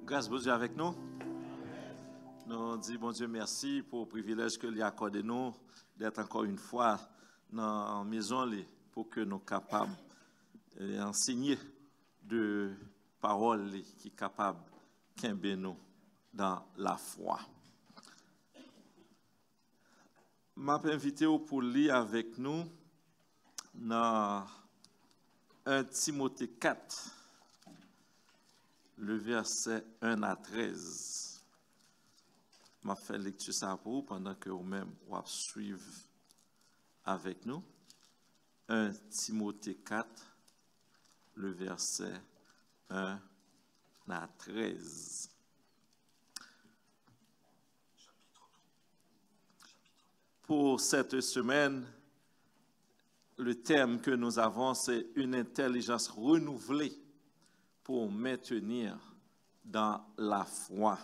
Grâce bon Dieu avec nous. Nous disons bon Dieu merci pour le privilège que lui a accordé nous d'être encore une fois dans la maison pour que nous soyons capables d'enseigner de paroles qui sont capables de nous dans la foi. Je m'ai invité pour lire avec nous dans 1 Timothée 4. Le verset 1 à 13. Je vais faire lecture ça pour vous pendant que vous-même vous suivre avec nous. 1 Timothée 4, le verset 1 à 13. Pour cette semaine, le thème que nous avons, c'est une intelligence renouvelée pour maintenir dans la foi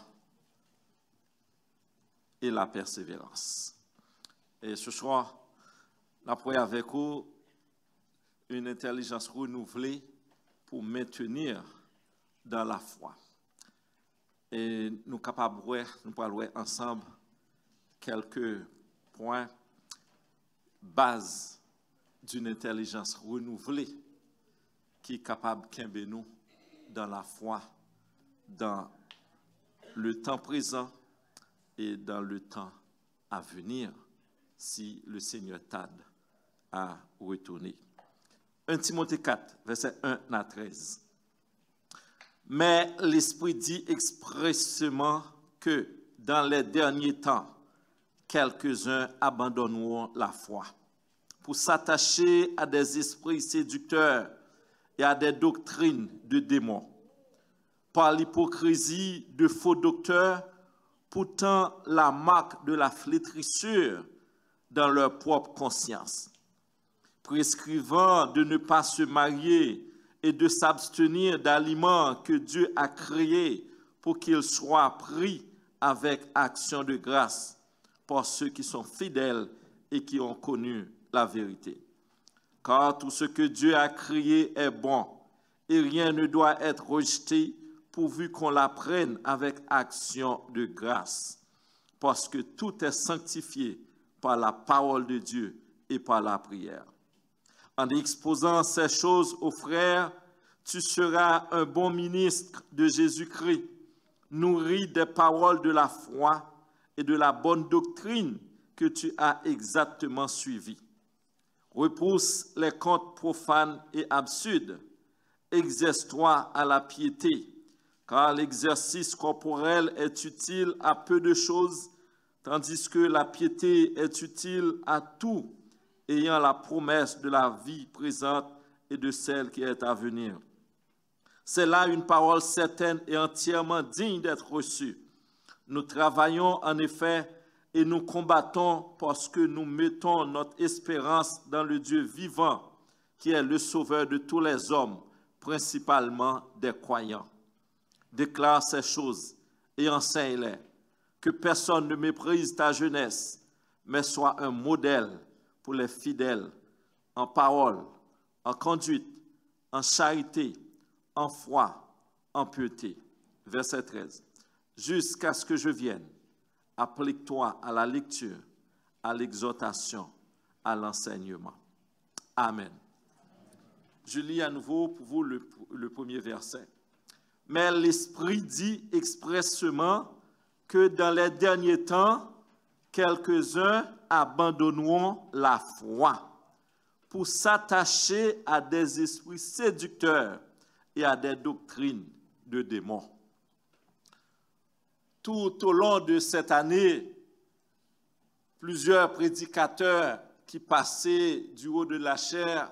et la persévérance. Et ce soir, nous avons avec vous une intelligence renouvelée pour maintenir dans la foi. Et nous sommes capables de voir, nous pourrons voir ensemble quelques points base d'une intelligence renouvelée qui est capable de nous dans la foi, dans le temps présent et dans le temps à venir, si le Seigneur tarde à retourner. 1 Timothée 4, verset 1 à 13. Mais l'Esprit dit expressément que dans les derniers temps, quelques-uns abandonneront la foi pour s'attacher à des esprits séducteurs et à des doctrines de démons, par l'hypocrisie de faux docteurs, pourtant la marque de la flétrissure dans leur propre conscience, prescrivant de ne pas se marier et de s'abstenir d'aliments que Dieu a créés pour qu'ils soient pris avec action de grâce par ceux qui sont fidèles et qui ont connu la vérité. Car tout ce que Dieu a créé est bon, et rien ne doit être rejeté pourvu qu'on l'apprenne avec action de grâce, parce que tout est sanctifié par la parole de Dieu et par la prière. En exposant ces choses aux frères, tu seras un bon ministre de Jésus-Christ, nourri des paroles de la foi et de la bonne doctrine que tu as exactement suivie. Repousse les contes profanes et absurdes. Exerce-toi à la piété, car l'exercice corporel est utile à peu de choses, tandis que la piété est utile à tout, ayant la promesse de la vie présente et de celle qui est à venir. C'est là une parole certaine et entièrement digne d'être reçue. Nous travaillons en effet et nous combattons parce que nous mettons notre espérance dans le Dieu vivant, qui est le sauveur de tous les hommes, principalement des croyants. Déclare ces choses et enseigne-les, que personne ne méprise ta jeunesse, mais sois un modèle pour les fidèles, en parole, en conduite, en charité, en foi, en piété. Verset 13. Jusqu'à ce que je vienne, applique-toi à la lecture, à l'exhortation, à l'enseignement. Amen. Je lis à nouveau pour vous le premier verset. Mais l'Esprit dit expressément que dans les derniers temps, quelques-uns abandonneront la foi pour s'attacher à des esprits séducteurs et à des doctrines de démons. Tout au long de cette année, plusieurs prédicateurs qui passaient du haut de la chair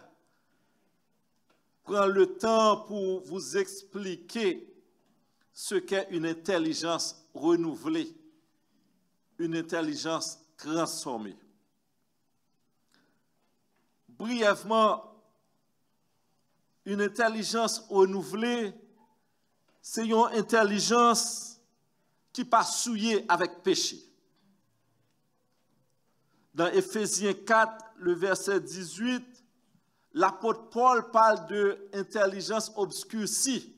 prennent le temps pour vous expliquer ce qu'est une intelligence renouvelée, une intelligence transformée. Brièvement, une intelligence renouvelée, c'est une intelligence qui pas souillé avec péché. Dans Éphésiens 4, le verset 18, l'apôtre Paul parle de intelligence obscurcie.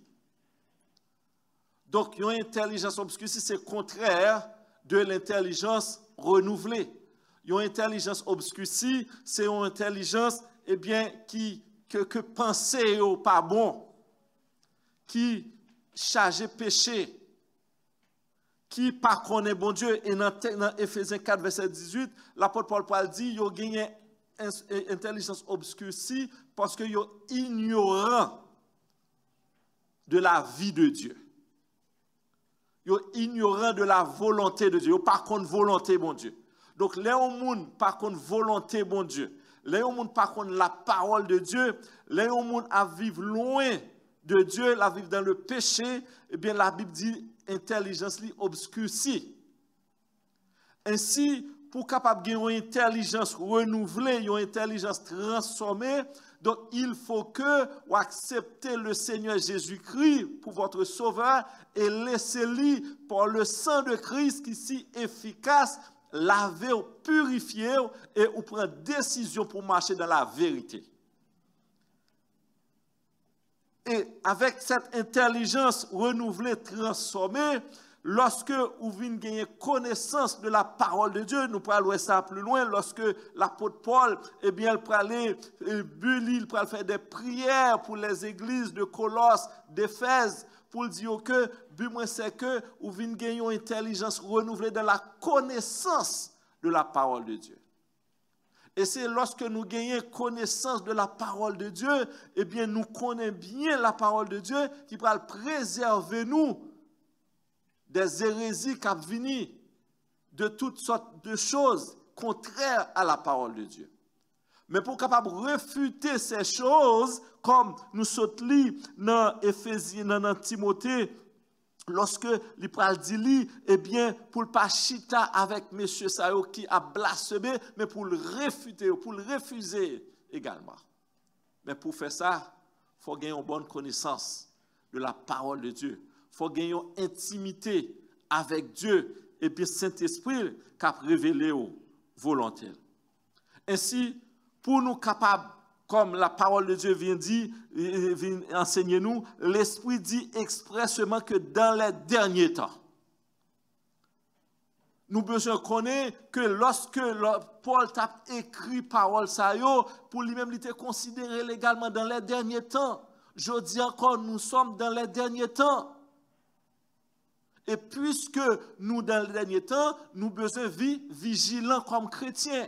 Donc, une intelligence obscurcie, c'est contraire de l'intelligence renouvelée. Une intelligence obscurcie, c'est une intelligence, eh bien, que penser au pas bon, qui charge péché, qui pas connaît bon Dieu. Et dans Éphésiens 4, verset 18, l'apôtre Paul dit, il y a gagné intelligence obscurcie parce que yo ignorant de la vie de Dieu. Yo ignorant de la volonté de Dieu. Yo par contre volonté bon Dieu. Donc les gens par contre volonté bon Dieu. Les gens par contre la parole de Dieu. Les gens à vivre loin de Dieu, à vivre dans le péché. Eh bien la Bible dit intelligence li obscurcie. Ainsi pour capable gagner une intelligence renouvelée, une intelligence transformée, donc il faut que vous acceptez le Seigneur Jésus-Christ pour votre sauveur et laissez-lui par le sang de Christ qui est si efficace, laver, purifier et vous prendre décision pour marcher dans la vérité. Et avec cette intelligence renouvelée, transformée, lorsque vous venez gagner connaissance de la parole de Dieu, nous pourrons aller ça plus loin, lorsque l'apôtre Paul, eh bien, il pourra aller il pourra faire des prières pour les églises de Colosse, d'Éphèse, pour dire que, but moi c'est que vous venez gagner une intelligence renouvelée dans la connaissance de la parole de Dieu. Et c'est lorsque nous gagnons connaissance de la parole de Dieu, eh bien, nous connaissons bien la parole de Dieu qui pourra préserver nous des hérésies qui viennent de toutes sortes de choses contraires à la parole de Dieu. Mais pour capable réfuter ces choses, comme nous sautons dans Éphésiens, dans Timothée, lorsque l'Ipral dit, eh bien, pour ne pas chita avec M. Sayo qui a blasphémé, mais pour le réfuter, pour le refuser également. Mais pour faire ça, il faut gagner une bonne connaissance de la parole de Dieu. Il faut gagner une intimité avec Dieu et puis Saint-Esprit qui a révélé aux volontaires. Ainsi, pour nous capables, comme la parole de Dieu vient dire, vient enseigner nous, l'Esprit dit expressément que dans les derniers temps, nous besoin connaître que lorsque Paul a écrit parole ça yo, pour lui-même il était considéré légalement dans les derniers temps. Je dis encore, nous sommes dans les derniers temps. Et puisque nous, dans les derniers temps, nous besoin vivre vigilants comme chrétiens.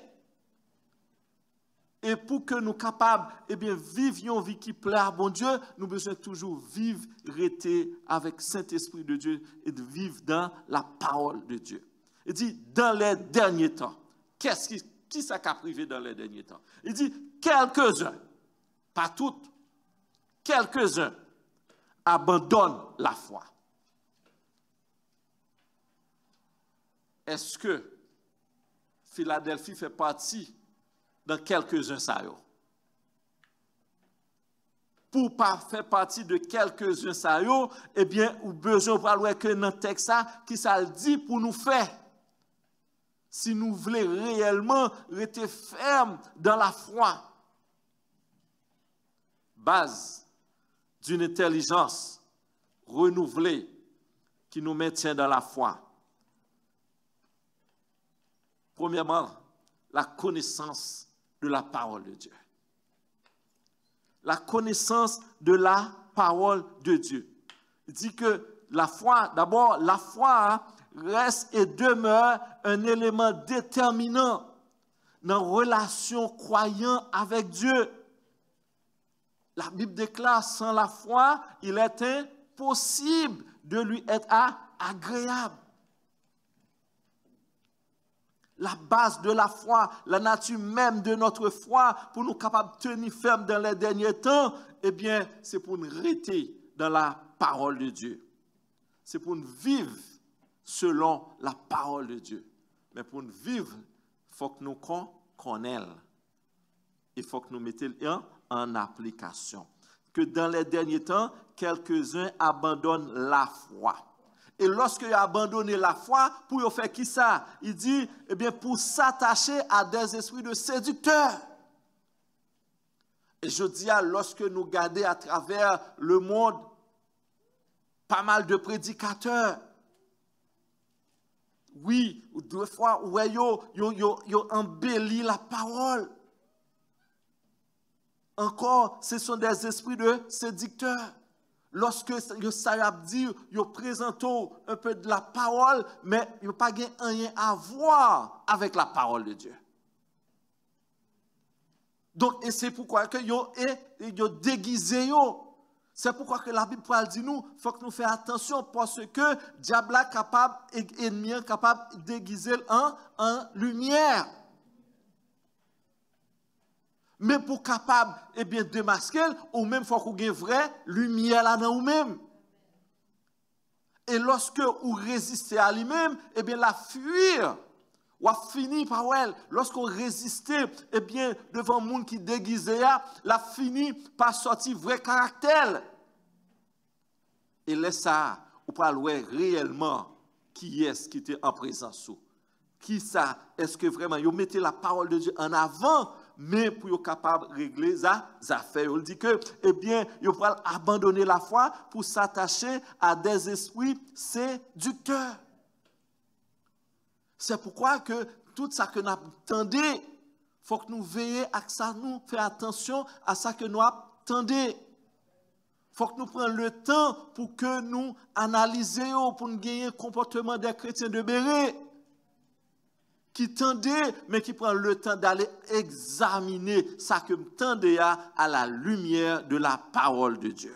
Et pour que nous capables, eh bien, vivre une vie qui plaît à bon Dieu, nous besoin toujours vivre, rester avec Saint-Esprit de Dieu et de vivre dans la parole de Dieu. Il dit, dans les derniers temps, qui ça qu'a privé dans les derniers temps? Il dit, quelques-uns, pas toutes, quelques-uns abandonnent la foi. Est-ce que Philadelphie fait partie dans quelques-uns ça yo? Pour pas faire partie de quelques-uns ça yo, eh bien, ou besoin pour aller que dans le texte ça, qui ça le dit pour nous faire. Si nous voulons réellement rester fermes dans la foi. Base d'une intelligence renouvelée qui nous maintient dans la foi. Premièrement, la connaissance de la parole de Dieu. La connaissance de la parole de Dieu. Il dit que la foi, d'abord, la foi reste et demeure un élément déterminant dans la relation croyant avec Dieu. La Bible déclare, sans la foi, il est impossible de lui être agréable. La base de la foi, la nature même de notre foi, pour nous capables de tenir ferme dans les derniers temps, eh bien, c'est pour nous rester dans la parole de Dieu. C'est pour nous vivre selon la parole de Dieu. Mais pour nous vivre, il faut que nous connaissions. Il faut que nous mettions en application. Que dans les derniers temps, quelques-uns abandonnent la foi. Et lorsqu'il a abandonné la foi, pour faire qui ça? Il dit, eh bien, pour s'attacher à des esprits de séducteurs. Et je dis, lorsque nous regardons à travers le monde, pas mal de prédicateurs. Oui, deux fois, ouais, yo embelli la parole. Encore, ce sont des esprits de séducteurs. Lorsque ça a dit, ils présentent un peu de la parole, mais ils n'ont pas rien à voir avec la parole de Dieu. Donc, et c'est pourquoi que ils déguisé. C'est pourquoi que la Bible dit nous, il faut que nous fassions attention parce que le diable est capable, l'ennemi est capable de déguiser en lumière. Mais pour capable démasquer, ou même il faut qu'on ait une vraie lumière là dans vous-même. Et lorsque vous résistez à lui-même, la fuir, ou a fini par elle. Lorsqu'on résistait, devant le monde qui déguisait, la fini par sortir vrai caractère. Et laisse ça, ou pas réellement qui est-ce qui était en présence. Qui ça? Est-ce que vraiment, vous mettez la parole de Dieu en avant? Mais pour être capable de régler les affaires. Il dit que, il faut abandonner la foi pour s'attacher à des esprits séducteurs. C'est pourquoi que tout ça que nous attendons, il faut que nous veillions à ça, nous faire attention à ça que nous attendons. Il faut que nous prenions le temps pour que nous analysions, pour nous gagner le comportement des chrétiens de Béret. Qui tendait, mais qui prend le temps d'aller examiner ça que tendait à la lumière de la parole de Dieu.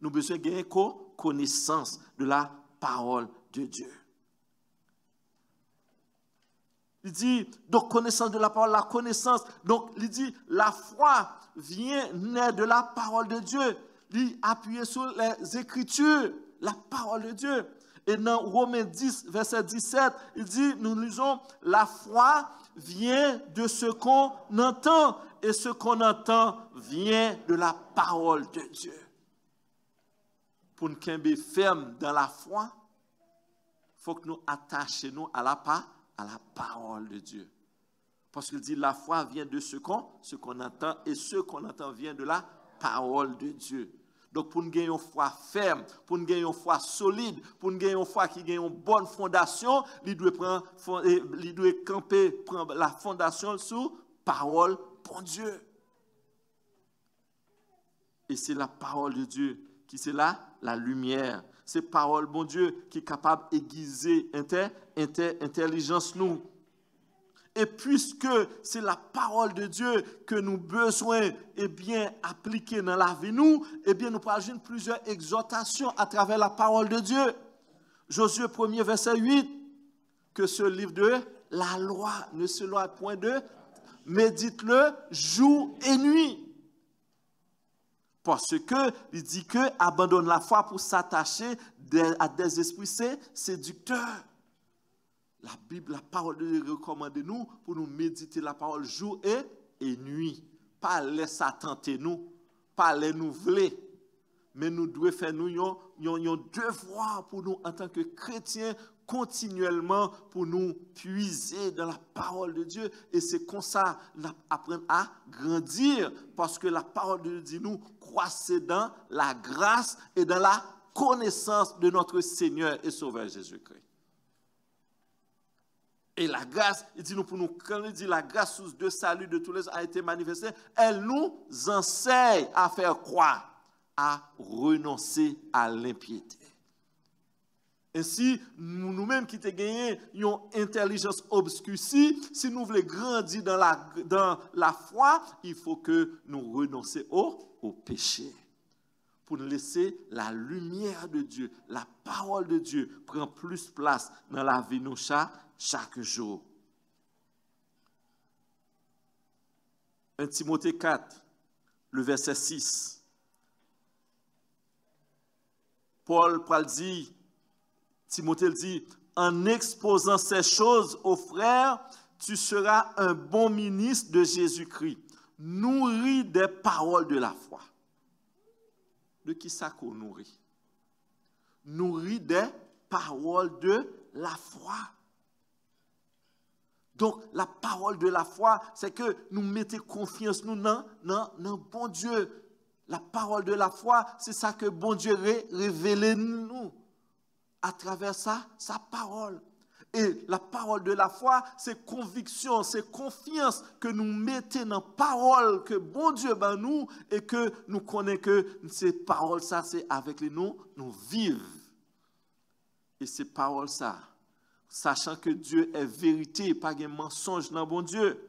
Nous avons besoin de gagner connaissance de la parole de Dieu. Il dit, donc connaissance de la parole, la connaissance, donc il dit, la foi vient naître de la parole de Dieu. Il appuie sur les Écritures, la parole de Dieu. Et dans Romains 10, verset 17, il dit, nous lisons, la foi vient de ce qu'on entend, et ce qu'on entend vient de la parole de Dieu. Pour nous être ferme dans la foi, il faut que nous attachions à la parole de Dieu. Parce qu'il dit, la foi vient de ce qu'on entend, et ce qu'on entend vient de la parole de Dieu. Donc, pour nous gagner une foi ferme, pour nous gagner une foi solide, pour nous gagner une foi qui gagne une bonne fondation, il doit camper, prendre la fondation sur parole pour Dieu. Et c'est la parole de Dieu qui c'est là, la lumière. C'est parole, bon Dieu, qui est capable d'aiguiser intelligence nous. Et puisque c'est la parole de Dieu que nous besoin appliquer dans la vie nous, nous parlons plusieurs exhortations à travers la parole de Dieu. Josué 1er verset 8, que ce livre de la loi ne se loie point de, médite-le jour et nuit. Parce que il dit que abandonne la foi pour s'attacher à des esprits séducteurs. La Bible, la parole de Dieu recommande nous pour nous méditer la parole jour et nuit. Pas laisser tenter nous, pas les nous voler. Mais nous devons faire nous un devoir pour nous en tant que chrétiens continuellement pour nous puiser dans la parole de Dieu. Et c'est comme ça nous apprenons à grandir parce que la parole de Dieu dit nous croissez dans la grâce et dans la connaissance de notre Seigneur et Sauveur Jésus-Christ. Et la grâce, il dit nous pour nous, quand il dit la grâce de salut de tous les a été manifestée, elle nous enseigne à faire croire, à renoncer à l'impiété. Ainsi, nous-mêmes qui avons gagné une intelligence obscurcie, si nous voulons grandir dans la foi, il faut que nous renoncions au péché. Pour nous laisser la lumière de Dieu, la parole de Dieu prend plus place dans la vie de nous chaque jour. 1 Timothée 4, le verset 6. Paul dit, Timothée dit, en exposant ces choses aux frères, tu seras un bon ministre de Jésus-Christ, nourri des paroles de la foi. De qui ça qu'on nourrit? Nourri des paroles de la foi. Donc, la parole de la foi, c'est que nous mettons confiance nous dans bon Dieu. La parole de la foi, c'est ça que bon Dieu révèle nous à travers sa parole. Et la parole de la foi, c'est conviction, c'est confiance que nous mettons dans la parole que bon Dieu ben nous et que nous connaissons que ces paroles, ça, c'est avec les nous vivons. Et ces paroles, ça, sachant que Dieu est vérité, pas de mensonge dans bon Dieu.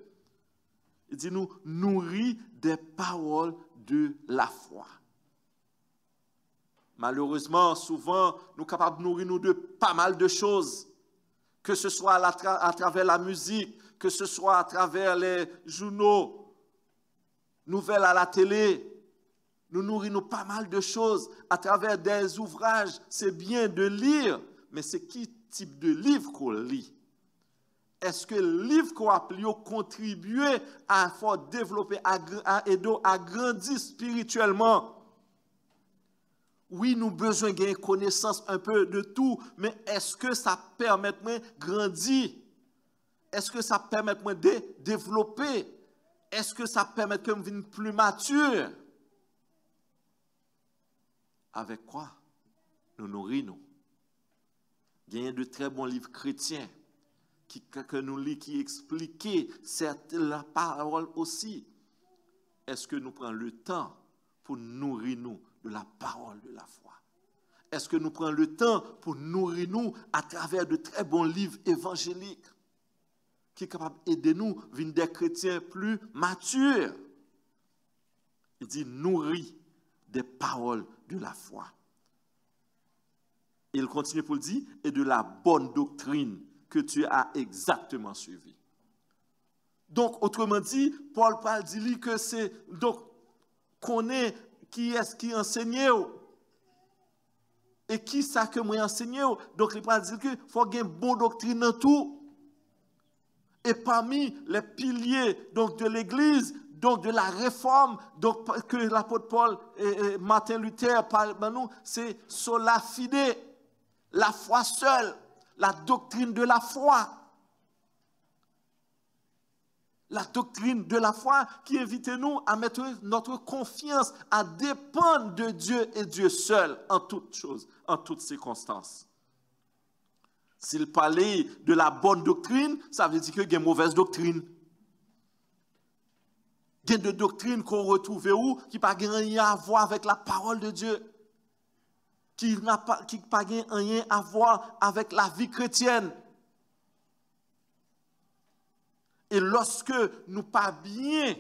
Il dit nous nourrir des paroles de la foi. Malheureusement, souvent, nous sommes capables de nourrir nous de pas mal de choses, que ce soit à travers la musique, que ce soit à travers les journaux, nouvelles à la télé. Nous nourrissons pas mal de choses à travers des ouvrages. C'est bien de lire, mais c'est quel type de livre qu'on lit? Est-ce que le livre qu'on a pris contribué à faire développer, à aider, à grandir spirituellement? Oui, nous avons besoin de connaissance un peu de tout, mais est-ce que ça permet de grandir? Est-ce que ça permet de développer? Est-ce que ça permet de devenir plus mature? Avec quoi nous nourrissons? Il y a de très bons livres chrétiens que nous lisons, qui expliquent la parole aussi. Est-ce que nous prenons le temps pour nourrir nous de la parole de la foi? Est-ce que nous prenons le temps pour nourrir nous à travers de très bons livres évangéliques qui sont capables d'aider nous à devenir des chrétiens plus matures? Il dit nourrir des paroles de la foi. Et il continue pour le dire, et de la bonne doctrine que tu as exactement suivie. Donc, autrement dit, Paul dit que c'est, donc, connaît qui est-ce qui enseigne et qui ça que moi enseigne. Donc, il parle dire qu'il faut avoir une bonne doctrine dans tout. Et parmi les piliers donc, de l'Église, donc de la réforme, donc que l'apôtre Paul et Martin Luther parlent de nous, c'est sola fide, la foi seule, la doctrine de la foi. La doctrine de la foi qui invite nous à mettre notre confiance, à dépendre de Dieu et Dieu seul en toutes choses, en toutes circonstances. S'il parlait de la bonne doctrine, ça veut dire qu'il y a une mauvaise doctrine. Il y a des doctrines qu'on retrouve où qui n'ont rien à voir avec la parole de Dieu, qui n'ont pas rien à voir avec la vie chrétienne. Et lorsque nous pas bien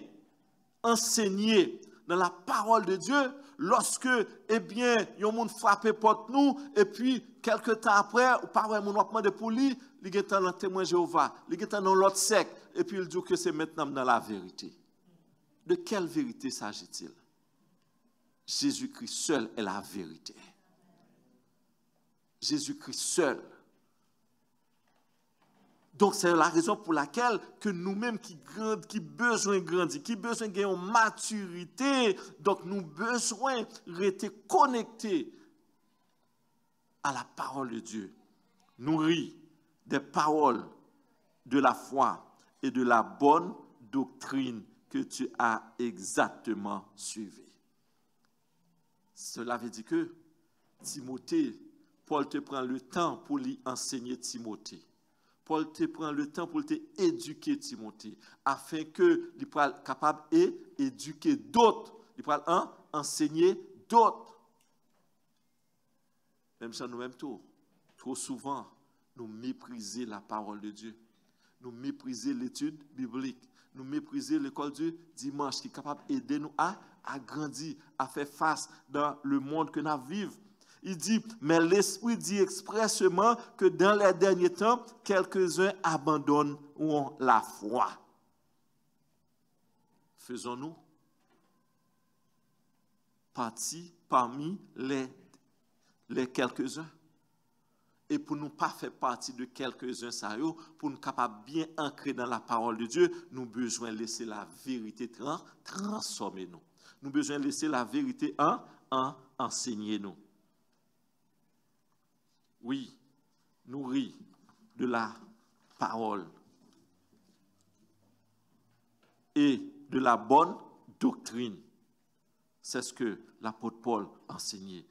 enseigner dans la parole de Dieu, lorsque, eh bien, yon moun frappe porte nous, et puis, quelque temps après, ou pas moun wapman de pour lui, il est dans témoin Jéhovah, il est dans l'autre secte, et puis il dit que c'est maintenant dans la vérité. De quelle vérité s'agit-il? Jésus-Christ seul est la vérité. Jésus-Christ seul. Donc, c'est la raison pour laquelle que nous-mêmes qui besoin de grandir, qui besoin de gagner en maturité, donc nous besoin de rester connectés à la parole de Dieu. Nourris des paroles de la foi et de la bonne doctrine que tu as exactement suivie. Cela veut dire que Timothée, Paul te prend le temps pour lui enseigner Timothée. Paul te prend le temps pour éduquer Timothée, afin que il soit capable d'éduquer d'autres, il soit enseigner d'autres. Même ça, nous-mêmes, trop souvent, nous méprisons la parole de Dieu. Nous méprisons l'étude biblique. Nous méprisons l'école du dimanche qui est capable d'aider nous à grandir, à faire face dans le monde que nous vivons. Il dit, mais l'Esprit dit expressément que dans les derniers temps, quelques-uns abandonnent la foi. Faisons-nous partie parmi les quelques-uns? Et pour nous pas faire partie de quelques-uns, pour nous capables bien ancrer dans la parole de Dieu, nous besoin laisser la vérité transformer nous. Nous besoin laisser la vérité enseigner nous. Oui, nourrir de la parole et de la bonne doctrine. C'est ce que l'apôtre Paul enseignait.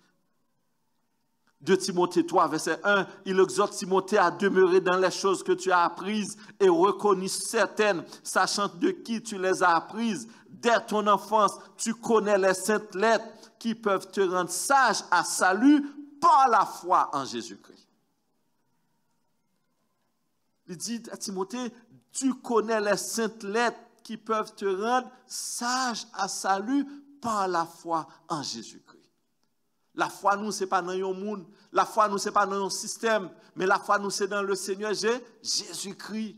2 Timothée 3, verset 1, il exhorte Timothée à demeurer dans les choses que tu as apprises et reconnues certaines, sachant de qui tu les as apprises. Dès ton enfance, tu connais les saintes lettres qui peuvent te rendre sage à salut par la foi en Jésus-Christ. Il dit à Timothée, tu connais les saintes lettres qui peuvent te rendre sage à salut par la foi en Jésus-Christ. La foi, nous, ce n'est pas dans un monde. La foi, nous, ce n'est pas dans un système. Mais la foi, nous, c'est dans le Seigneur Jésus-Christ.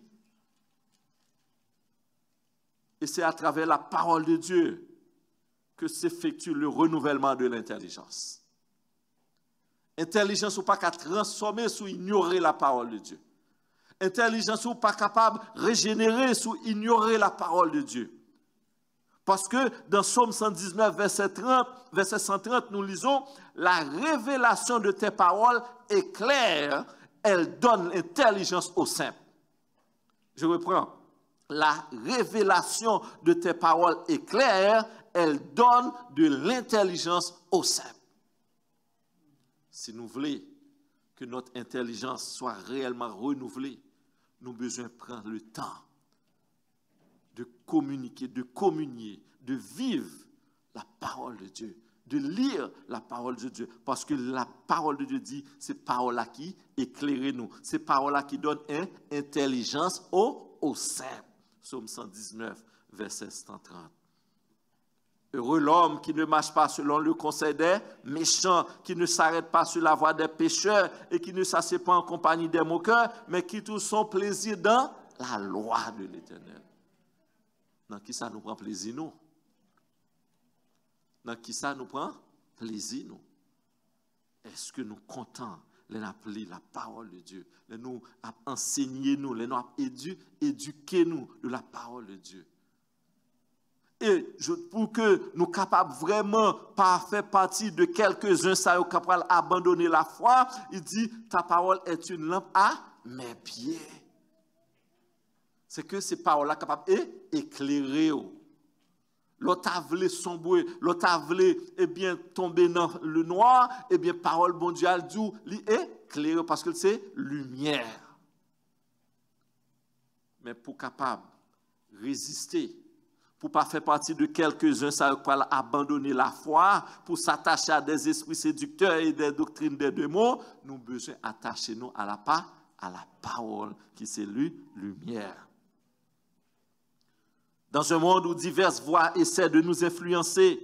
Et c'est à travers la parole de Dieu que s'effectue le renouvellement de l'intelligence. Intelligence ou pas qu'à transformer ou ignorer la parole de Dieu. Intelligence ou pas capable de régénérer ou ignorer la parole de Dieu. Parce que dans Psaume 119, verset 130, nous lisons « La révélation de tes paroles est claire, elle donne l'intelligence aux simples. » Je reprends. « La révélation de tes paroles est claire, elle donne de l'intelligence aux simples. » Si nous voulons que notre intelligence soit réellement renouvelée, nous avons besoin de prendre le temps de communiquer, de communier, de vivre la parole de Dieu, de lire la parole de Dieu. Parce que la parole de Dieu dit, c'est parole-là qui éclaire nous. C'est parole-là qui donne une intelligence au simple. Psaume 119, verset 130. Heureux l'homme qui ne marche pas selon le conseil des méchants, qui ne s'arrête pas sur la voie des pécheurs et qui ne s'assied pas en compagnie des moqueurs, mais qui trouve son plaisir dans la loi de l'Éternel. Dans qui ça nous prend plaisir, nous? Dans qui ça nous prend plaisir, nous? Est-ce que nous comptons les appeler la parole de Dieu, les nous enseigner nous, les nous éduquer nous de la parole de Dieu? Et pour que nous capables vraiment pas faire partie de quelques-uns, ça capables abandonner la foi, il dit ta parole est une lampe à mes pieds. C'est que ces paroles-là capables d'éclairer. L'autre a voulu sombrer, l'autre a voulu tomber dans le noir, parole bon Dieu a dit, éclairer parce que c'est lumière. Mais pour capable résister, pour ne pas faire partie de quelques-uns, ça va abandonner la foi, pour s'attacher à des esprits séducteurs et des doctrines des démons, nous avons besoin d'attacher nous à la parole qui c'est lumière. Dans un monde où diverses voix essaient de nous influencer,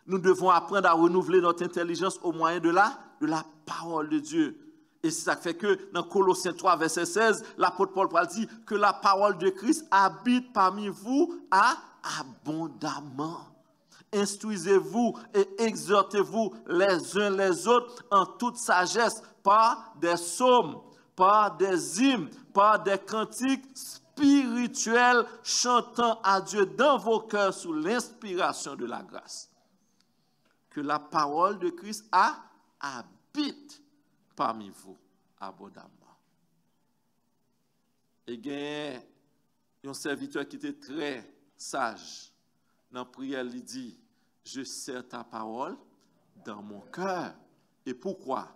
nous devons apprendre à renouveler notre intelligence au moyen de la parole de Dieu. Et c'est ça qui fait que dans Colossiens 3, verset 16, l'apôtre Paul dit que la parole de Christ habite parmi vous abondamment. Instruisez-vous et exhortez-vous les uns les autres en toute sagesse par des psaumes, par des hymnes, par des cantiques spirituels chantant à Dieu dans vos cœurs sous l'inspiration de la grâce. Que la parole de Christ habite parmi vous abondamment. Et il y a un serviteur qui était très sage. Dans la prière, il dit, je serre ta parole dans mon cœur. Et pourquoi?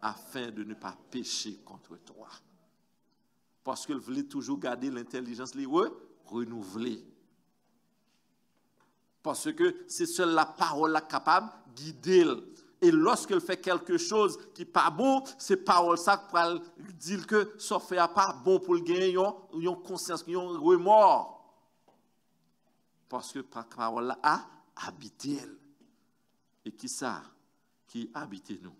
Afin de ne pas pécher contre toi. Parce qu'il voulait toujours garder l'intelligence renouvelée. Parce que c'est seule la parole capable de guider. Et lorsqu'il fait quelque chose qui n'est pas bon, c'est parole ça pour dire que ça fait pas bon pour le gagner, ils ont conscience, ils ont remords. Parce que la parole a habité. Et qui ça? Qui habite nous?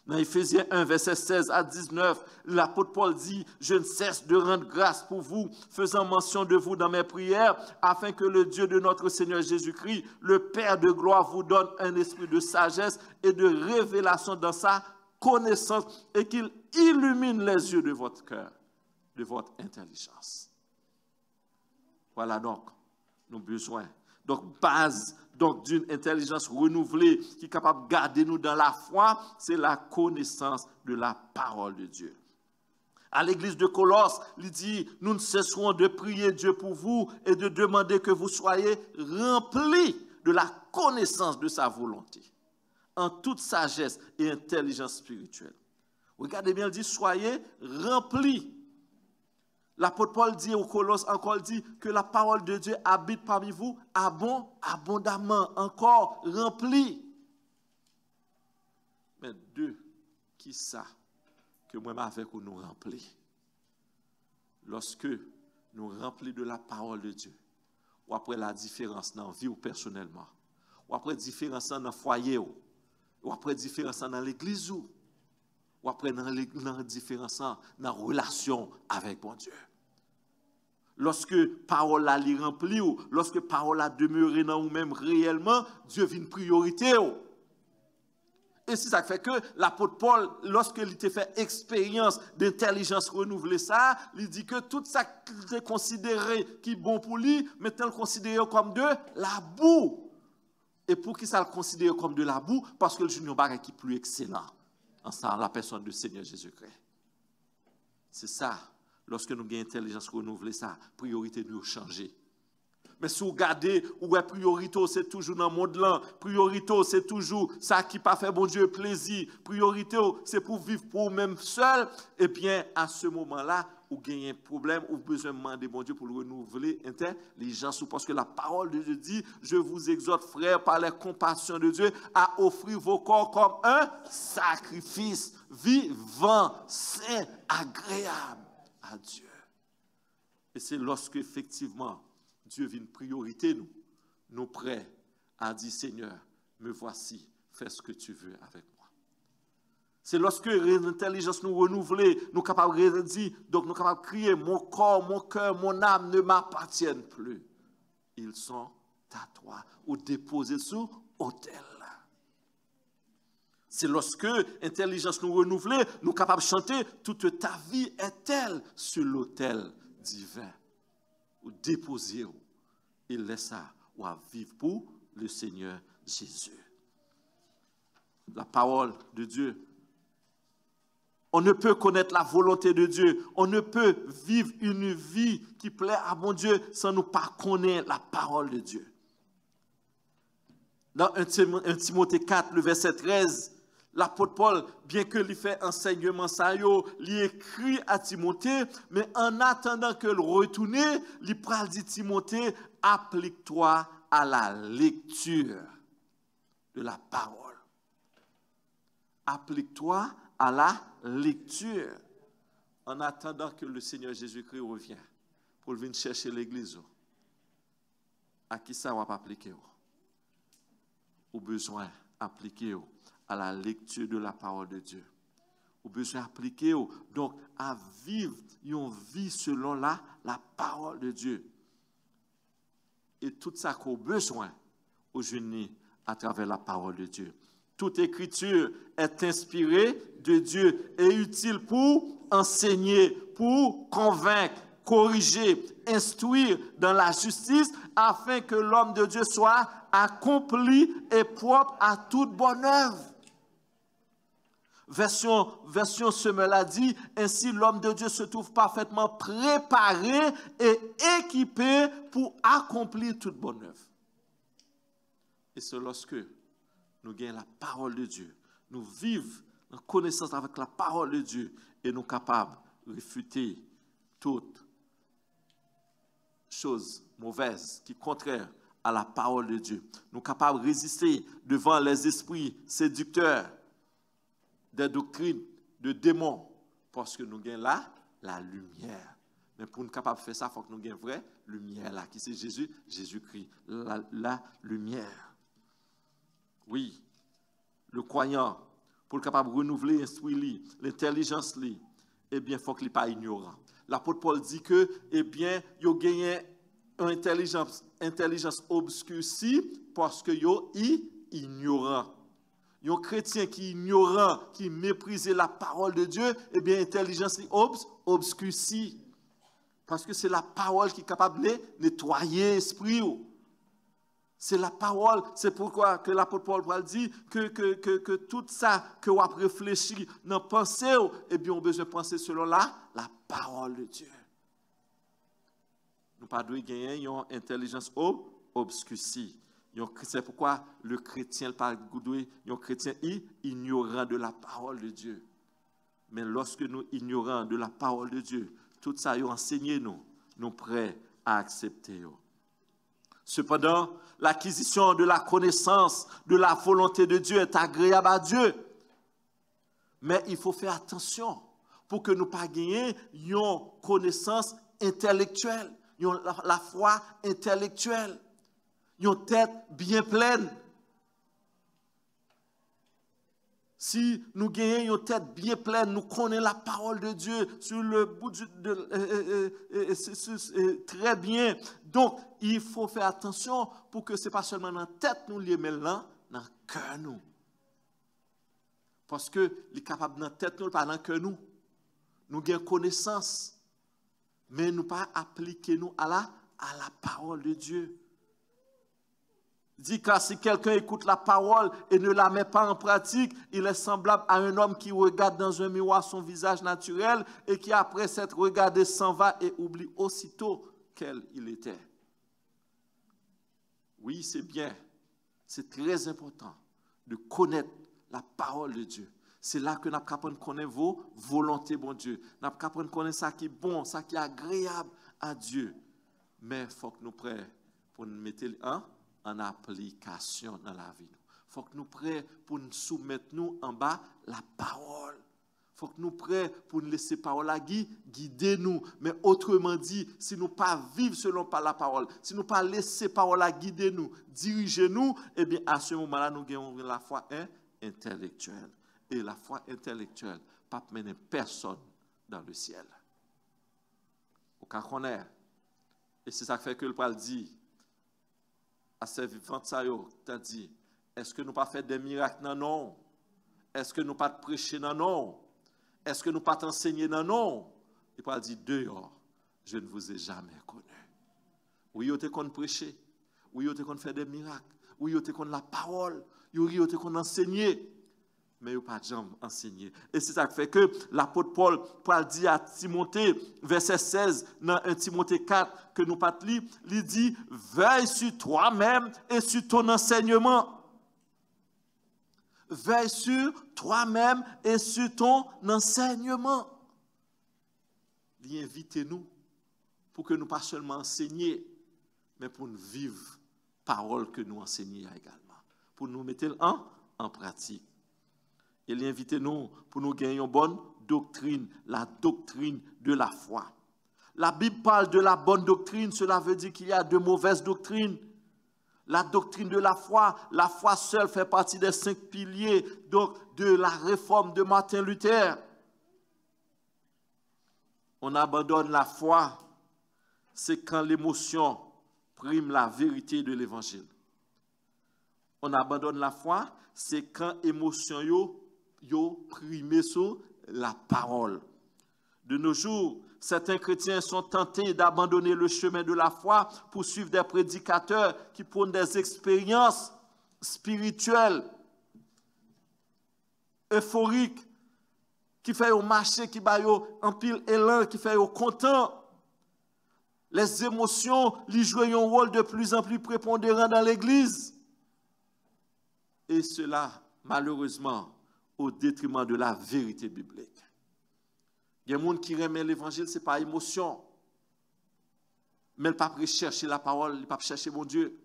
Dans Éphésiens 1, verset 16 à 19, l'apôtre Paul dit, je ne cesse de rendre grâce pour vous, faisant mention de vous dans mes prières, afin que le Dieu de notre Seigneur Jésus-Christ, le Père de gloire, vous donne un esprit de sagesse et de révélation dans sa connaissance et qu'il illumine les yeux de votre cœur, de votre intelligence. Voilà donc nos besoins. Donc, base d'une intelligence renouvelée qui est capable de garder nous dans la foi, c'est la connaissance de la parole de Dieu. À l'église de Colosse, il dit, nous ne cesserons de prier Dieu pour vous et de demander que vous soyez remplis de la connaissance de sa volonté, en toute sagesse et intelligence spirituelle. Regardez bien, il dit, soyez remplis. L'apôtre Paul dit au Colosse, encore il dit que la parole de Dieu habite parmi vous abondamment, encore remplie. Mais deux, qui ça que moi-même avec nous remplis? Lorsque nous remplis de la parole de Dieu, ou après la différence dans la vie ou personnellement, ou après la différence dans le foyer, ou après la différence dans l'église, ou après la différence dans la relation avec mon Dieu. Lorsque parole a li rempli, ou lorsque parole a demeuré dans nous-mêmes réellement, Dieu vient une priorité. Et c'est ça qui fait que l'apôtre Paul, lorsqu'il a fait expérience d'intelligence renouvelée, ça, il dit que tout ça qu'il est considéré qui est bon pour lui, maintenant le considéré comme de la boue. Et pour qui ça le considère comme de la boue? Parce que le junior bagage qui est plus excellent en la personne du Seigneur Jésus-Christ. C'est ça. Lorsque nous avons intelligence renouvelée, ça, priorité nous changer. Mais si vous regardez, la priorité, c'est toujours dans le monde là. Priorité, c'est toujours ça qui pas fait bon Dieu plaisir. Priorité, c'est pour vivre pour vous-même seul. Et bien, à ce moment-là, vous gagnez un problème, vous avez besoin de demander bon Dieu pour le renouveler intelligence. Parce que la parole de Dieu dit, je vous exhorte, frères, par la compassion de Dieu, à offrir vos corps comme un sacrifice vivant, saint, agréable à Dieu. Et c'est lorsque, effectivement, Dieu vient priorité nous prêts à dire, Seigneur, me voici, fais ce que tu veux avec moi. C'est lorsque l'intelligence nous renouvelle, nous sommes capables de dire, donc nous sommes capables de crier, mon corps, mon cœur, mon âme ne m'appartiennent plus. Ils sont à toi, ou déposés sous autel. C'est lorsque l'intelligence nous renouvelle, nous sommes capables de chanter, toute ta vie est-elle sur l'autel divin. Ou déposer et laisser ou à vivre pour le Seigneur Jésus. La parole de Dieu. On ne peut connaître la volonté de Dieu. On ne peut vivre une vie qui plaît à mon Dieu sans nous pas connaître la parole de Dieu. Dans 1 Timothée 4, le verset 13, l'apôtre Paul, bien que lui fait enseignement ça, il écrit à Timothée, mais en attendant que le retourne, il pral dit Timothée, applique-toi à la lecture de la parole. Applique-toi à la lecture. En attendant que le Seigneur Jésus-Christ revienne pour venir chercher l'église. À qui ça va appliquer? Au besoin appliquer à la lecture de la parole de Dieu. Au besoin appliquer donc à vivre une vie selon la parole de Dieu. Et tout ça qu'on a besoin aujourd'hui à travers la parole de Dieu. Toute écriture est inspirée de Dieu et utile pour enseigner, pour convaincre, corriger, instruire dans la justice, afin que l'homme de Dieu soit accompli et propre à toute bonne œuvre. Version Semela dit, ainsi l'homme de Dieu se trouve parfaitement préparé et équipé pour accomplir toute bonne œuvre. Et c'est lorsque nous gagnons la parole de Dieu, nous vivons en connaissance avec la parole de Dieu et nous sommes capables de réfuter toute chose mauvaise qui est contraire à la parole de Dieu. Nous sommes capables de résister devant les esprits séducteurs, des doctrines, de démons, parce que nous gagnons là la lumière. Mais pour nous capables de faire ça, il faut que nous gagnions vraie lumière là, qui c'est Jésus-Christ, la lumière. Oui, le croyant, pour être capable de renouveler l'esprit, l'intelligence, eh bien, il faut qu'il ne soit pas ignorant. L'apôtre Paul dit que, eh bien, il a gagné une intelligence obscurcie parce que il est ignorant. Un chrétien qui est ignorant, qui méprise la parole de Dieu, eh bien, l'intelligence est obscurcie. Parce que c'est la parole qui est capable de nettoyer l'esprit. C'est la parole, c'est pourquoi que l'apôtre Paul dit que tout ça que vous avez réfléchi dans pensée, eh bien, on a besoin de penser selon la parole de Dieu. Nous ne devons pas gagner une intelligence obscurcie. C'est pourquoi le chrétien, par goudoué, un chrétien est ignorant de la parole de Dieu. Mais lorsque nous ignorons de la parole de Dieu, tout ça, il enseigné nous prêts à accepter. Cependant, l'acquisition de la connaissance de la volonté de Dieu est agréable à Dieu. Mais il faut faire attention pour que nous ne pas gagnions une connaissance intellectuelle, la foi intellectuelle, une tête bien pleine. Si nous gagnons une tête bien pleine, nous connaissons la parole de Dieu sur le bout très bien. Donc, il faut faire attention pour que ce n'est pas seulement dans la tête nous lions, mais dans le cœur nous. Parce que les capables dans la tête nous, pas dans le cœur nous. Nous avons connaissance, mais nous pas appliquer nous à la parole de Dieu. Dit car si quelqu'un écoute la parole et ne la met pas en pratique, il est semblable à un homme qui regarde dans un miroir son visage naturel et qui après s'être regardé s'en va et oublie aussitôt quel il était. Oui, c'est bien, c'est très important de connaître la parole de Dieu. C'est là que nous avons connaître vos volontés, bon Dieu. Nous avons connaître ça qui est bon, ça qui est agréable à Dieu. Mais il faut que nous prêts pour nous mettre en application dans la vie. Il faut que nous prêts pour nous soumettre nous en bas la parole. Il faut que nous prêts pour nous laisser la parole à guider nous. Mais autrement dit, si nous ne pas vivre selon la parole, si nous ne pas laisser la parole à guider nous, diriger nous, eh bien à ce moment-là, nous gagnons la foi intellectuelle. Et la foi intellectuelle ne peut pas mener personne dans le ciel. Au cas qu'on est. Et c'est ça qui fait que le Paul dit à ces vivants, ça t'a dit, est-ce que nous pas fait des miracles? Non. Est-ce que nous pas prêcher? Non. Est-ce que nous pas enseigner? Non. Il Paul dit, dehors, je ne vous ai jamais connu. Oui, vous avez qu'on prêcher. Oui, vous avez qu'on fait des miracles. Oui, vous avez qu'on la parole. Oui, vous avez qu'on enseigner. Mais il n'y a pas de jamais enseigné. Et c'est ça qui fait que l'apôtre Paul dit à Timothée, verset 16, dans 1 Timothée 4, que nous pas lire, il dit, veille sur toi-même et sur ton enseignement. Veille sur toi-même et sur ton enseignement. Il invite nous pour que nous pas seulement enseigner, mais pour nous vivre parole que nous enseignons également. Pour nous mettre en pratique. Il invite nous pour nous gagner une bonne doctrine, la doctrine de la foi. La Bible parle de la bonne doctrine, cela veut dire qu'il y a de mauvaises doctrines. La doctrine de la foi seule fait partie des 5 piliers donc, de la réforme de Martin Luther. On abandonne la foi, c'est quand l'émotion prime la vérité de l'évangile. On abandonne la foi, c'est quand l'émotion primé sur la parole. De nos jours, certains chrétiens sont tentés d'abandonner le chemin de la foi pour suivre des prédicateurs qui prônent des expériences spirituelles, euphoriques, qui fait au marché, qui va en pile élan, qui fait au content. Les émotions lui jouent un rôle de plus en plus prépondérant dans l'Église. Et cela, malheureusement, au détriment de la vérité biblique. Il y a des gens qui aiment l'évangile, ce n'est pas émotion. Mais ils ne peuvent pas chercher la parole, ils ne peuvent pas chercher mon Dieu.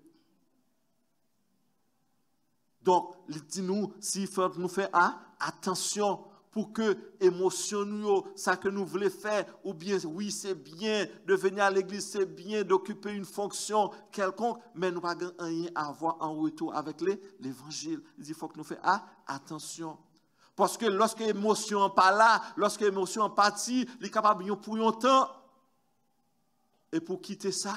Donc, il dit nous, s'il faut nous faire attention pour que l'émotion, ça que nous voulons faire, ou bien, oui, c'est bien de venir à l'église, c'est bien d'occuper une fonction quelconque, mais nous n'avons rien à voir en retour avec l'évangile. Il dit, il faut que nous fassions attention. Parce que lorsque l'émotion n'est pas là, lorsque l'émotion est partie, il est capable de pour un temps. Et pour quitter ça,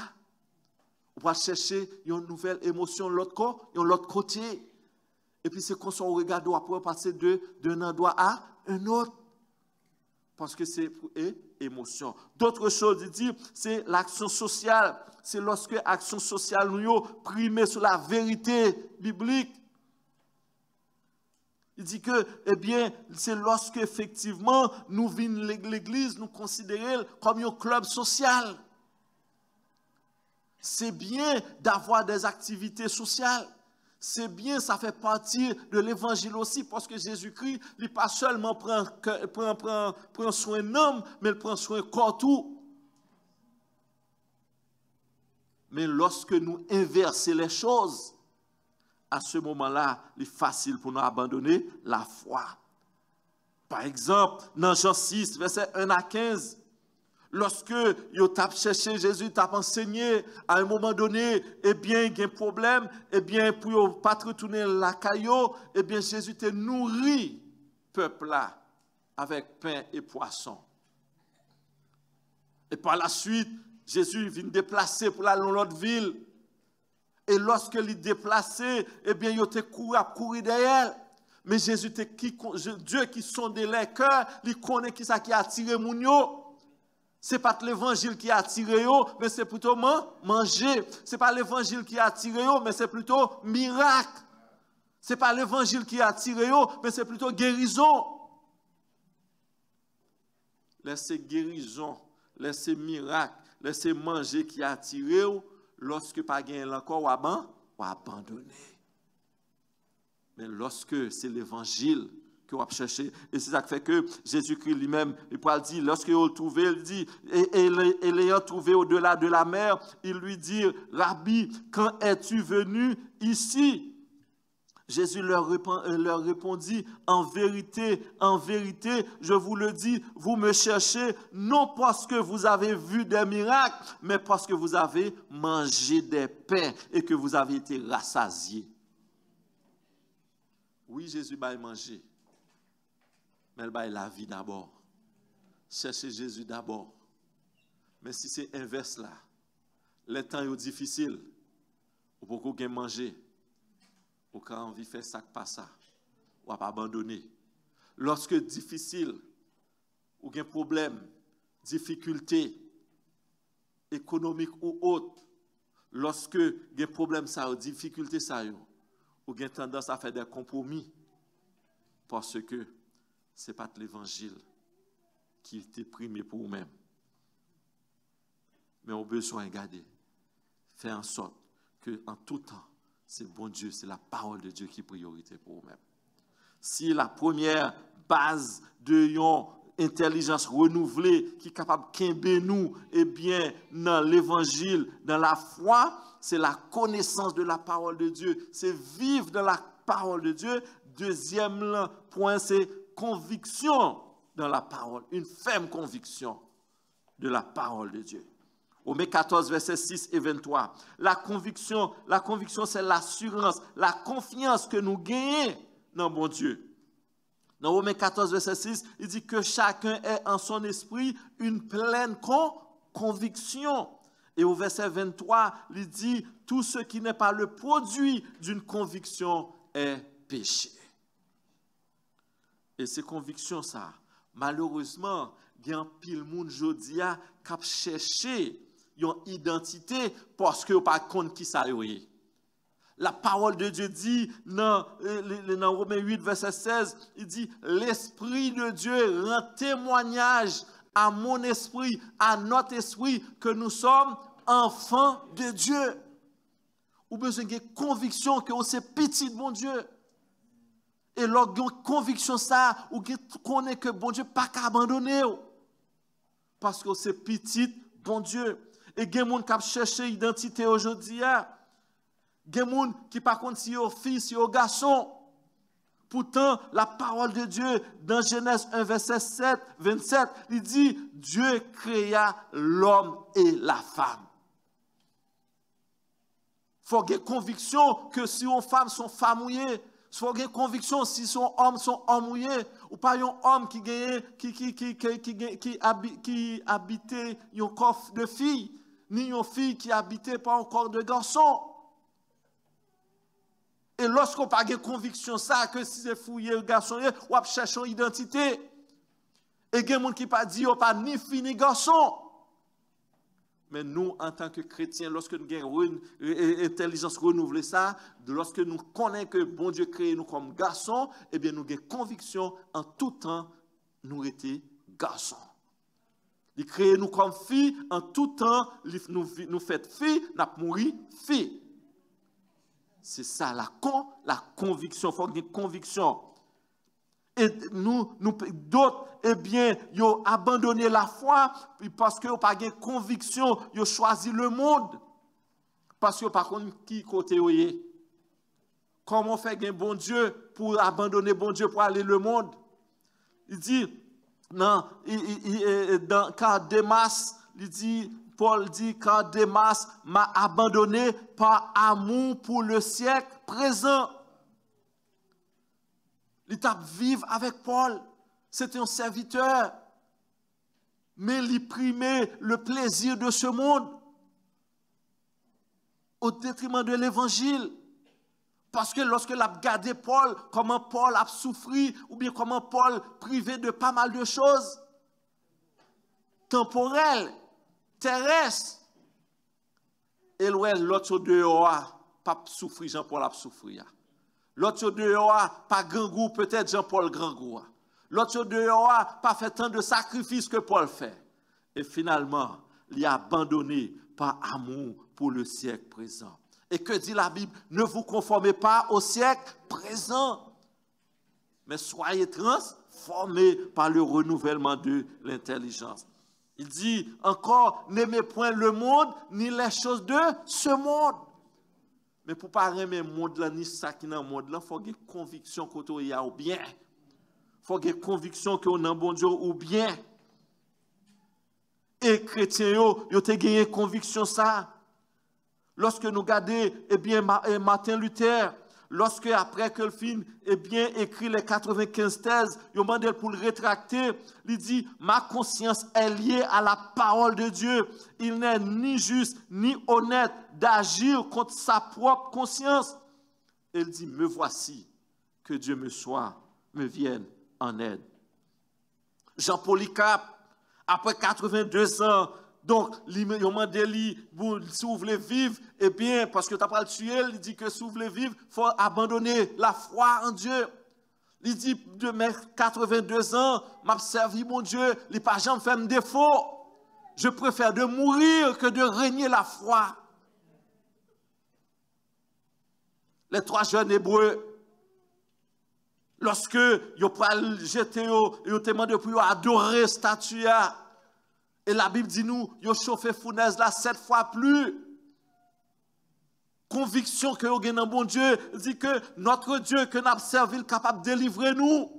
on va chercher une nouvelle émotion de l'autre côté. Et puis c'est comme ça on regarde après passer d'un endroit à un autre. Parce que c'est émotion. D'autres choses, il dit, c'est l'action sociale. C'est lorsque l'action sociale nous primée sur la vérité biblique. Il dit que, eh bien, c'est lorsque effectivement nous venons l'église, nous considérons comme un club social. C'est bien d'avoir des activités sociales. C'est bien, ça fait partie de l'évangile aussi, parce que Jésus-Christ, il pas seulement prend soin de l'homme, mais il prend soin de corps tout. Mais lorsque nous inversons les choses, à ce moment-là, il est facile pour nous abandonner la foi. Par exemple, dans Jean 6, verset 1 à 15, lorsque vous avez cherché Jésus, tu as enseigné, à un moment donné, eh bien, il y a un problème, eh bien, pour ne pas retourner la caillou, eh bien, Jésus t'a nourri, peuple là, avec pain et poisson. Et par la suite, Jésus vient déplacer pour aller dans l'autre ville. Et lorsque il est déplacé, eh bien, il a couru derrière. Mais Jésus, Dieu qui sonde les cœurs, il connaît qui ça qui a attiré mon yo. Ce n'est pas l'évangile qui a attiré yo, mais c'est plutôt manger. Ce n'est pas l'évangile qui a attiré yo, mais c'est plutôt miracle. Ce n'est pas l'évangile qui a attiré yo, mais c'est plutôt guérison. Laissez guérison, laissez miracle, laissez manger qui a attiré yo, lorsque pas gagné encore ou abandonné. Mais lorsque c'est l'évangile que vous cherchez, et c'est ça qui fait que Jésus-Christ lui-même, il peut dire, lorsque vous le trouvez, il dit, et l'ayant trouvé au-delà de la mer, il lui dit, Rabbi, quand es-tu venu ici? Jésus leur répondit, en vérité, je vous le dis, vous me cherchez non parce que vous avez vu des miracles, mais parce que vous avez mangé des pains et que vous avez été rassasiés. Oui, Jésus va manger, mais il va la vie d'abord. Cherchez Jésus d'abord. Mais si c'est inverse là, les temps sont difficiles, ou beaucoup de manger, ou quand envie de faire ça, pas ça, ou pas abandonner. Lorsque difficile, ou un problème, difficulté économique ou autre, lorsque il y a un problème, ça, ou difficulté, ça, ou avez tendance à faire des compromis parce que ce n'est pas l'évangile qui est primé pour vous-même. Mais on a besoin de garder, faire en sorte que en tout temps, c'est bon Dieu, c'est la parole de Dieu qui est priorité pour vous-même. Si la première base de intelligence renouvelée qui est capable de nous, eh bien, dans l'évangile, dans la foi, c'est la connaissance de la parole de Dieu. C'est vivre dans la parole de Dieu. Deuxième point, c'est conviction dans la parole. Une ferme conviction de la parole de Dieu. Romains 14, versets 6 et 23. La conviction, c'est l'assurance, la confiance que nous gagnons dans mon Dieu. Dans Romains 14, verset 6, il dit que chacun ait en son esprit une pleine conviction. Et au verset 23, il dit, tout ce qui n'est pas le produit d'une conviction est péché. Et ces convictions, ça, malheureusement, il y a un pile monde aujourd'hui qui a cherché une identité parce que pas compte qui ça est. La parole de Dieu dit dans Romains 8, verset 16, il dit, l'Esprit de Dieu rend témoignage à mon esprit, à notre esprit, que nous sommes enfants de Dieu. Ou besoin de conviction que c'est petit de mon Dieu. Et lorsque conviction ça, ou connaît que bon Dieu pas qu'à abandonner. Parce que c'est petit bon Dieu. Et il y a des gens qui cherchent identité aujourd'hui. Il y a des gens qui par contre si au fils, si au garçon. Pourtant, la parole de Dieu, dans Genèse 1, verset 7, 27, il dit, Dieu créa l'homme et la femme. Il faut avoir conviction que si une femme sont femmes mouillées, il faut avoir conviction si son homme sont hommes mouillés, ou pas un homme qui habitait un corps de fille, ni une fille qui habitait pas un corps de garçon. Et lorsqu'on n'a pas de conviction, ça, que si c'est fouillé le garçon, on va chercher une identité. Et il y a des gens qui ne disent pas, pas ni fille ni garçon. Mais nous, en tant que chrétiens, lorsque nous avons une intelligence renouvelée, ça, lorsque nous connaissons que bon Dieu crée nous comme garçons, eh bien, nous avons conviction en tout temps, nous étions garçons. Il crée nous comme filles, en tout temps, nous fait filles, nous mourir filles. C'est ça, la conviction, il faut une conviction. Et d'autres, eh bien, ils ont abandonné la foi parce qu'ils n'ont pas de conviction, ils ont choisi le monde. Parce que par contre, qui côté est? Comment on fait un bon Dieu pour abandonner bon Dieu pour aller le monde? Il dit, non, car Démas, Paul dit, car Démas m'a abandonné par amour pour le siècle présent. L'étape vivre avec Paul, c'était un serviteur, mais il primait le plaisir de ce monde au détriment de l'évangile. Parce que lorsque l'a regardé Paul, comment Paul a souffert, ou bien comment Paul privé de pas mal de choses, temporelles, terrestres, et l'autre dehors, pas souffrir, Jean-Paul a souffert. L'autre dehors, pas grand goût, peut-être Jean-Paul grand goût. L'autre dehors, pas fait tant de sacrifices que Paul fait. Et finalement, il a abandonné par amour pour le siècle présent. Et que dit la Bible? Ne vous conformez pas au siècle présent, mais soyez transformés par le renouvellement de l'intelligence. Il dit encore, n'aimez point le monde, ni les choses de ce monde. Mais pour ne pas aimer le monde, ni ça qui est dans le monde, il faut avoir conviction qu'on y a ou bien. Il faut avoir conviction qu'on a un bon Dieu ou bien. Et chrétiens, ils ont gagné conviction ça. Lorsque nous regardons, eh bien, Martin Luther, lorsque après que le film, eh bien, écrit les 95 thèses, il demande pour le rétracter, il dit, ma conscience est liée à la parole de Dieu. Il n'est ni juste, ni honnête d'agir contre sa propre conscience. Et il dit, me voici, que Dieu me vienne en aide. Jean Polycarpe, après 82 ans, donc, il m'a demandé, si vous voulez vivre, eh bien, parce que tu n'as pas le tuer, il dit que si vous voulez vivre, il faut abandonner la foi en Dieu. Il dit, de mes 82 ans, m'a servi mon Dieu, il n'a pas jamais fait un défaut. Je préfère de mourir que de régner la foi. Les 3 jeunes hébreux, lorsque ils ont jeté, ils ont demandé pour adorer statue. Et la Bible dit nous, ils ont chauffé fournaise là 7 fois plus. Conviction que nous avons un bon Dieu, dit que notre Dieu que nous avons servi est capable de délivrer nous.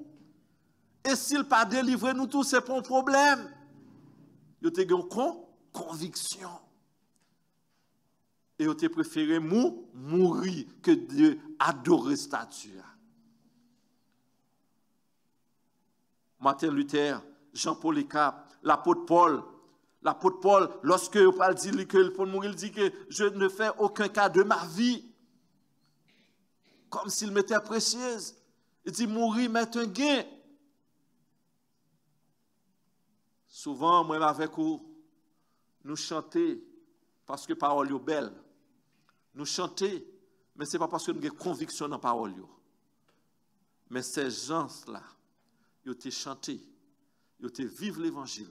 Et s'il pas délivrer nous tous, ce n'est pas un problème. Ils ont une conviction. Et ils ont préféré mourir que de adorer statue. Martin Luther, Jean Polycarpe, l'apôtre Paul, lorsque Paul dit que pour mourir, il dit que je ne fais aucun cas de ma vie. Comme s'il m'était précieuse. Il dit mourir met un gain. Souvent, moi avec vous, nous chanter parce que parole est belle. Nous chanter, mais ce n'est pas parce que nous avons conviction dans la parole. Mais ces gens-là, ils ont chanté, ils ont vivre l'évangile.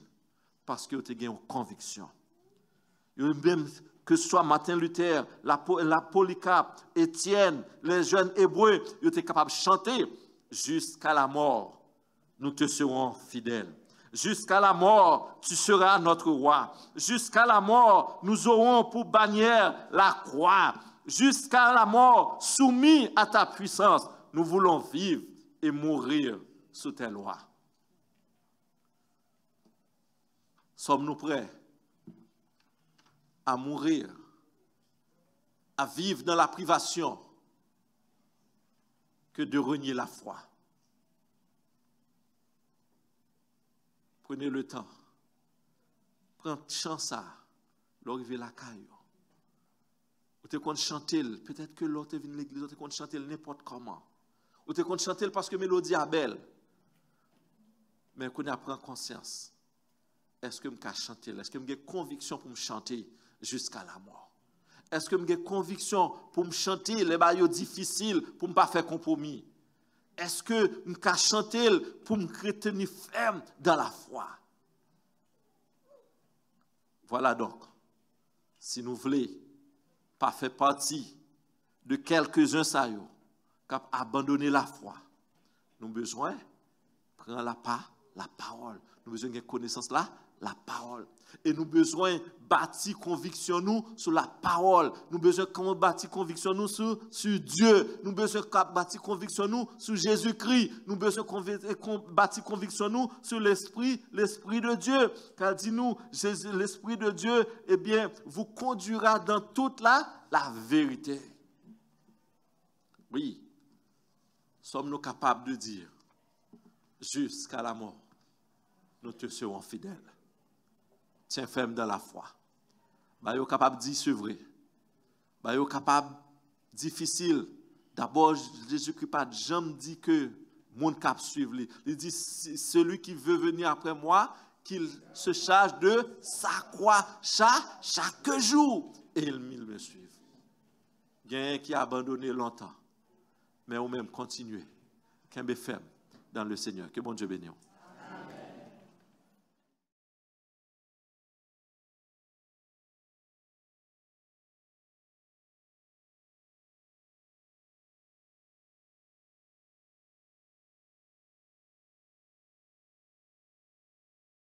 Parce que tu as une conviction. Même que ce soit Martin Luther, la Polycarpe, Étienne, les jeunes hébreux, ils étaient capables de chanter jusqu'à la mort. Nous te serons fidèles. Jusqu'à la mort, tu seras notre roi. Jusqu'à la mort, nous aurons pour bannière la croix. Jusqu'à la mort, soumis à ta puissance, nous voulons vivre et mourir sous tes lois. Sommes-nous prêts à mourir, à vivre dans la privation, que de renier la foi? Prenez le temps. Prenez chance à l'arrivée à la caille. Vous te compte chanter, peut-être que l'autre est venu à l'église, vous te compte chanter n'importe comment. Vous te compte chanter parce que la mélodie est belle. Mais qu'on apprend conscience. Est-ce que je peux chanter? Est-ce que j'ai conviction pour me chanter jusqu'à la mort? Est-ce que j'ai conviction pour me chanter les bails difficiles pour ne pas faire compromis? Est-ce que je peux chanter pour me retenir ferme dans la foi? Voilà donc, si nous voulons pas faire partie de quelques-uns qui ont abandonné la foi, nous avons besoin de prendre la parole. Nous avons besoin de connaissance là, la parole. Et nous avons besoin de bâtir conviction nous sur la parole. Nous avons besoin de bâtir conviction nous sur Dieu. Nous avons besoin de bâtir conviction nous sur Jésus-Christ. Nous avons besoin de bâtir conviction nous sur l'Esprit de Dieu. Car dit-nous, l'Esprit de Dieu, eh bien, vous conduira dans toute la vérité. Oui, sommes-nous capables de dire, jusqu'à la mort, nous te serons fidèles. Tiens ferme dans la foi. Bah, yo capable de dire c'est vrai. Bah, yo capable difficile. D'abord, Jésus-Christ pas jamais dit que monde cap suivre lui. Il dit celui qui veut venir après moi, qu'il se charge de sa croix chaque jour et il me suivre. Il y a un qui a abandonné longtemps, mais au même continuer. Qu'un ferme dans le Seigneur. Que bon Dieu bénisse.